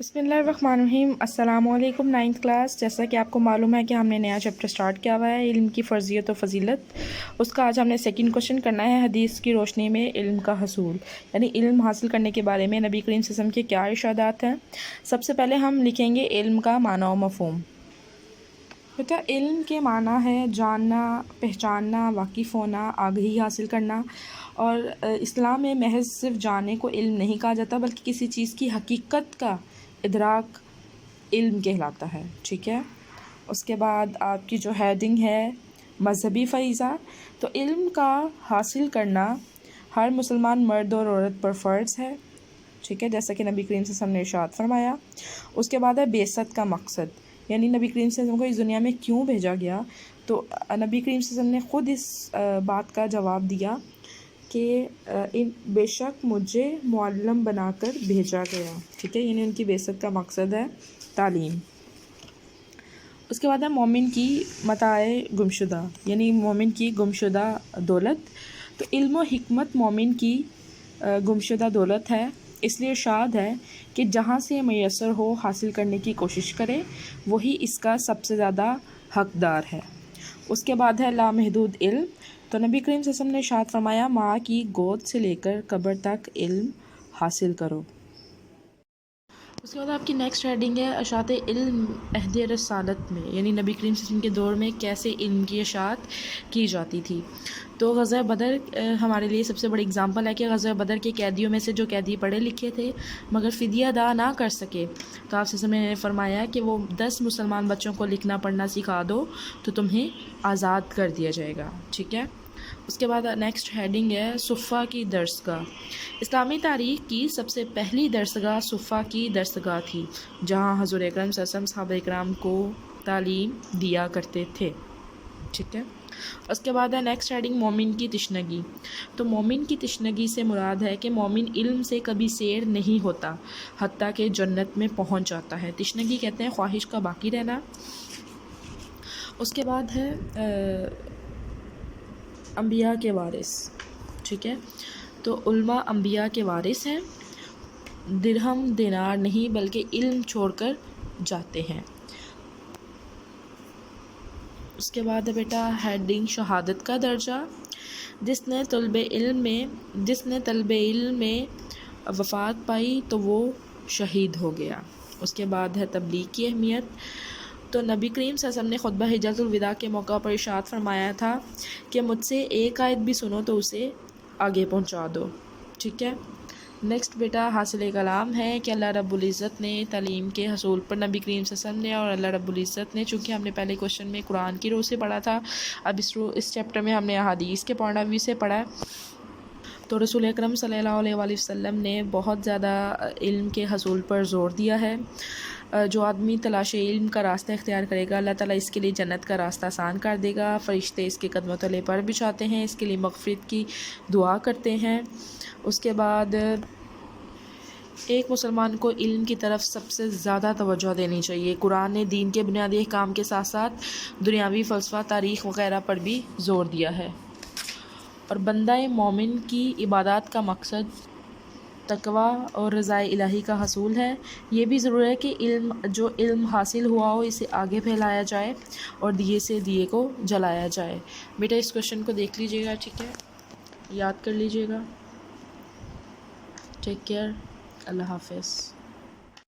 بسم اللہ الرحمن الرحیم۔ السلام علیکم نائنتھ کلاس۔ جیسا کہ آپ کو معلوم ہے کہ ہم نے نیا چیپٹر سٹارٹ کیا ہوا ہے، علم کی فرضیت و فضیلت۔ اس کا آج ہم نے سیکنڈ کوشچن کرنا ہے، حدیث کی روشنی میں علم کا حصول، یعنی علم حاصل کرنے کے بارے میں نبی کریم صلی اللہ علیہ وسلم کے کیا ارشادات ہیں۔ سب سے پہلے ہم لکھیں گے علم کا معنی و مفہوم۔ بیٹا علم کے معنی ہے جاننا، پہچاننا، واقف ہونا، آگہی حاصل کرنا، اور اسلام میں محض صرف جاننے کو علم نہیں کہا جاتا بلکہ کسی چیز کی حقیقت کا ادراک علم کہلاتا ہے، ٹھیک ہے۔ اس کے بعد آپ کی جو ہیڈنگ ہے مذہبی فریضہ، تو علم کا حاصل کرنا ہر مسلمان مرد اور عورت پر فرض ہے، ٹھیک ہے، جیسا کہ نبی کریم صلی اللہ علیہ وسلم نے ارشاد فرمایا۔ اس کے بعد ہے بعثت کا مقصد، یعنی نبی کریم صلی اللہ علیہ وسلم کو اس دنیا میں کیوں بھیجا گیا، تو نبی کریم صلی اللہ علیہ وسلم نے خود اس بات کا جواب دیا کہ بے شک مجھے معلم بنا کر بھیجا گیا، ٹھیک ہے، یعنی ان کی بعثت کا مقصد ہے تعلیم۔ اس کے بعد ہے مومن کی متاع گمشدہ، یعنی مومن کی گمشدہ دولت، تو علم و حکمت مومن کی گمشدہ دولت ہے، اس لیے ارشاد ہے کہ جہاں سے میسر ہو حاصل کرنے کی کوشش کرے، وہی اس کا سب سے زیادہ حقدار ہے۔ اس کے بعد ہے لامحدود علم، تو نبی کریم صلی اللہ علیہ وسلم نے ارشاد فرمایا ماں کی گود سے لے کر قبر تک علم حاصل کرو۔ اس کے بعد آپ کی نیکسٹ ہیڈنگ ہے اشاعت علم عہد رسالت میں، یعنی نبی کریم صلی اللہ علیہ وسلم کے دور میں کیسے علم کی اشاعت کی جاتی تھی۔ تو غزوہ بدر ہمارے لیے سب سے بڑی اگزامپل ہے کہ غزوہ بدر کے قیدیوں میں سے جو قیدی پڑھے لکھے تھے مگر فدیہ ادا نہ کر سکے، تو آپ سے نے فرمایا کہ وہ 10 مسلمان بچوں کو لکھنا پڑھنا سکھا دو تو تمہیں آزاد کر دیا جائے گا، ٹھیک ہے۔ اس کے بعد نیکسٹ ہیڈنگ ہے صفہ کی درسگاہ۔ اسلامی تاریخ کی سب سے پہلی درسگاہ صفہ کی درسگاہ تھی، جہاں حضور اکرم صلی اللہ علیہ وسلم صحابہ اکرام کو تعلیم دیا کرتے تھے، ٹھیک ہے۔ اس کے بعد ہے نیکسٹ ہیڈنگ مومن کی تشنگی، تو مومن کی تشنگی سے مراد ہے کہ مومن علم سے کبھی سیر نہیں ہوتا حتیٰ کہ جنت میں پہنچ جاتا ہے۔ تشنگی کہتے ہیں خواہش کا باقی رہنا۔ اس کے بعد ہے انبیاء کے وارث، ٹھیک ہے، تو علماء انبیاء کے وارث ہیں، درہم دینار نہیں بلکہ علم چھوڑ کر جاتے ہیں۔ اس کے بعد ہے بیٹا ہیڈنگ شہادت کا درجہ، جس نے طلب علم میں وفات پائی تو وہ شہید ہو گیا۔ اس کے بعد ہے تبلیغ کی اہمیت، تو نبی کریم صلی اللہ علیہ وسلم نے خطبہ حجۃ الوداع کے موقع پر ارشاد فرمایا تھا کہ مجھ سے ایک آیت بھی سنو تو اسے آگے پہنچا دو، ٹھیک ہے۔ نیکسٹ بیٹا حاصل کلام ہے کہ اللہ رب العزت نے تعلیم کے حصول پر نبی کریم صلی اللہ علیہ وسلم نے اور اللہ رب العزت نے، چونکہ ہم نے پہلے کوشچن میں قرآن کی روح سے پڑھا تھا، اب اس چیپٹر میں ہم نے احادیث کے پوائنٹ آف ویو سے پڑھا ہے، تو رسول اکرم صلی اللہ علیہ وآلہ وسلم نے بہت زیادہ علم کے حصول پر زور دیا ہے۔ جو آدمی تلاش علم کا راستہ اختیار کرے گا اللہ تعالیٰ اس کے لیے جنت کا راستہ آسان کر دے گا، فرشتے اس کے قدموں تلے پر بچھاتے ہیں، اس کے لیے مغفرت کی دعا کرتے ہیں۔ اس کے بعد ایک مسلمان کو علم کی طرف سب سے زیادہ توجہ دینی چاہیے۔ قرآن نے دین کے بنیادی احکام کے ساتھ ساتھ دنیاوی فلسفہ، تاریخ وغیرہ پر بھی زور دیا ہے، اور بندہ مومن کی عبادات کا مقصد تقوی اور رضا الہی کا حصول ہے۔ یہ بھی ضرور ہے کہ جو علم حاصل ہوا ہو اسے آگے پھیلایا جائے اور دیے سے دیے کو جلایا جائے۔ بیٹا اس کوشچن کو دیکھ لیجیے گا، ٹھیک ہے، یاد کر لیجیے گا۔ ٹیک کیئر، اللہ حافظ۔